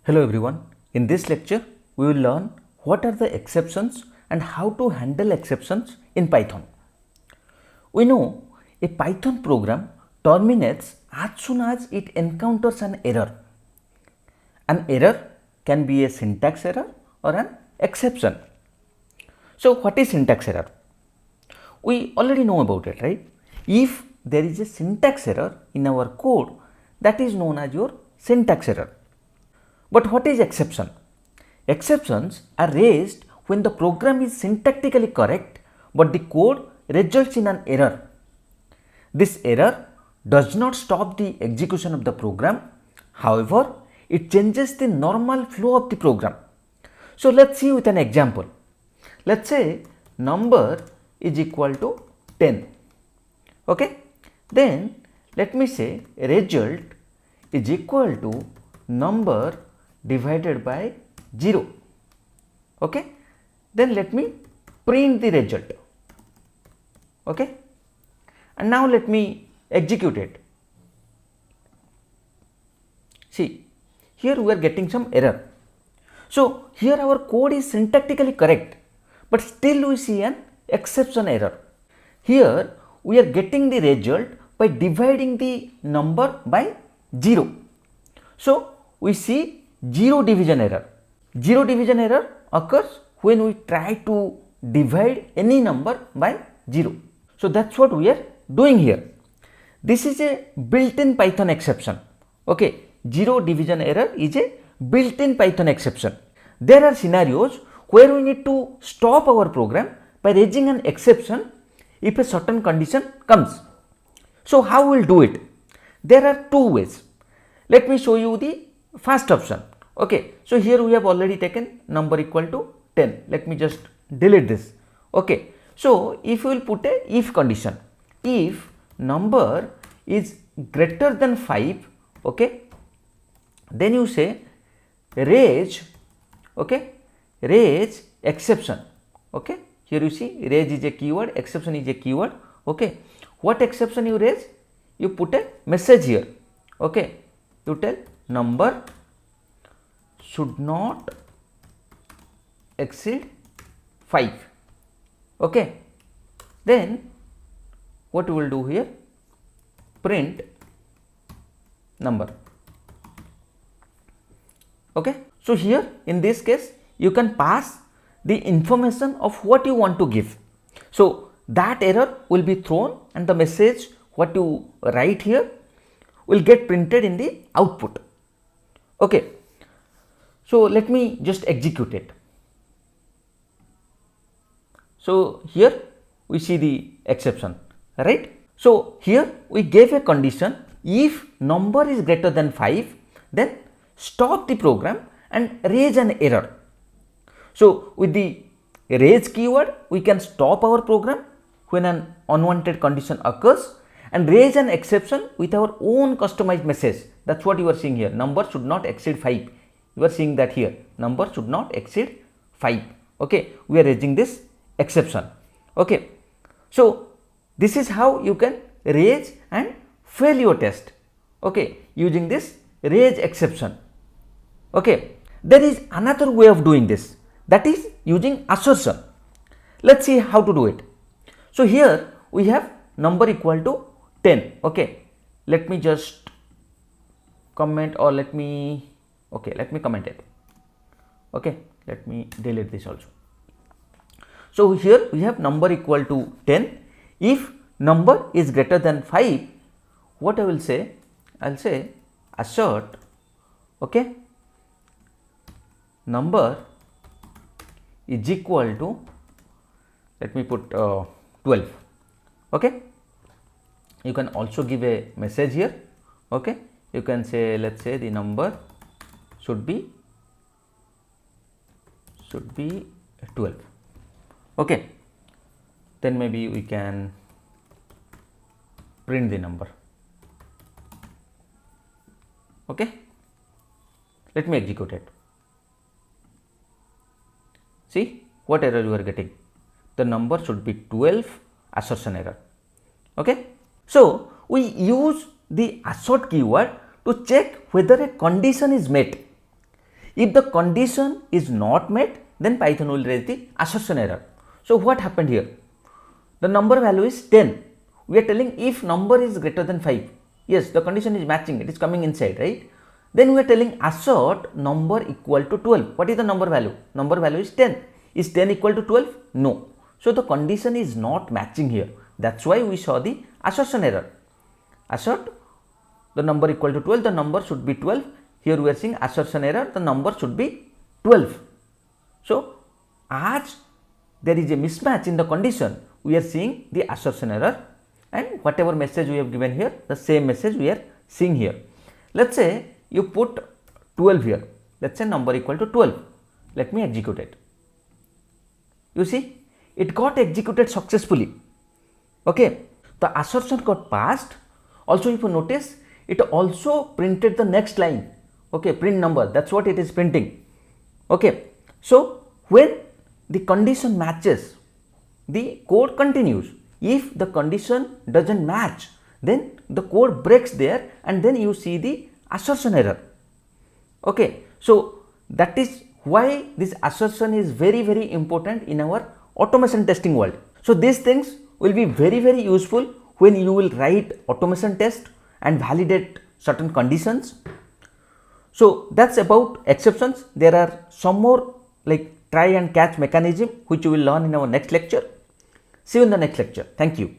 Hello everyone. In this lecture, we will learn what are the exceptions and how to handle exceptions in Python. We know a Python program terminates as soon as it encounters an error. An error can be a syntax error or an exception. So what is syntax error? We already know about it, right? If there is a syntax error in our code, that is known as your syntax error. But what is exception? Exceptions are raised when the program is syntactically correct but the code results in an error. This error does not stop the execution of the program, however, it changes the normal flow of the program. So let's see with an example. Let's say number is equal to 10. Okay? Then let me say result is equal to number divided by 0. Okay? Then let me print the result. Okay? And now let me execute it. See, here we are getting some error. So here our code is syntactically correct, but still we see an exception error. Here we are getting the result by dividing the number by 0. So we see 0 division error. 0 division error occurs when we try to divide any number by 0. So that's what we are doing here. This is a built-in Python exception. Okay, 0 division error is a built-in Python exception. There are scenarios where we need to stop our program by raising an exception if a certain condition comes. So how we will do it? There are two ways. Let me show you the first option. Okay, so here we have already taken number equal to 10. Let me just delete this. Okay, so if you will put a if condition, if number is greater than 5, okay, then you say raise, okay, raise exception. Okay, here you see raise is a keyword, exception is a keyword. Okay, what exception you raise? You put a message here. Okay, you tell number should not exceed 5. Okay, then what you will do here? Print number. Okay, so here in this case you can pass the information of what you want to give. So that error will be thrown and the message what you write here will get printed in the output. Okay, so let me just execute it. So here we see the exception, right? So here we gave a condition, if number is greater than 5, then stop the program and raise an error. So with the raise keyword we can stop our program when an unwanted condition occurs and raise an exception with our own customized message. That's what you are seeing here, number should not exceed 5. You are seeing that here, number should not exceed 5. Okay, we are raising this exception. Okay, so this is how you can raise and fail your test. Okay, using this raise exception. Okay, there is another way of doing this, that is using assertion. Let's see how to do it. So here we have number equal to 10. Okay, let me just comment, or let me comment it. Okay, let me delete this also. So here we have number equal to 10. If number is greater than 5, what I will say? I will say assert, okay, number is equal to, let me put 12. Okay, you can also give a message here. Okay, you can say, let's say the number should be 12. Okay, then maybe we can print the number. Okay, let me execute it. See what error you are getting? The number should be 12, assertion error. Okay, so we use the assert keyword to check whether a condition is met. If the condition is not met, then Python will raise the assertion error. So what happened here? The number value is 10. We are telling if number is greater than 5. Yes, the condition is matching, it is coming inside, right? Then we are telling assert number equal to 12. What is the number value? Number value is 10. Is 10 equal to 12? No. So the condition is not matching here. That's why we saw the assertion error. Assert the number equal to 12, the number should be 12. Here we are seeing assertion error, the number should be 12. So as there is a mismatch in the condition, we are seeing the assertion error, and whatever message we have given here, the same message we are seeing here. Let's say you put 12 here. Let's say number equal to 12. Let me execute it. You see, it got executed successfully. Okay, the assertion got passed. Also, if you notice, it also printed the next line. Okay, print number, that's what it is printing. Okay, so when the condition matches, the code continues. If the condition doesn't match, then the code breaks there, and then you see the assertion error. Okay, so that is why this assertion is very, very important in our automation testing world. So these things will be very, very useful when you will write automation test and validate certain conditions. So that's about exceptions. There are some more like try and catch mechanism which you will learn in our next lecture. See you in the next lecture. Thank you.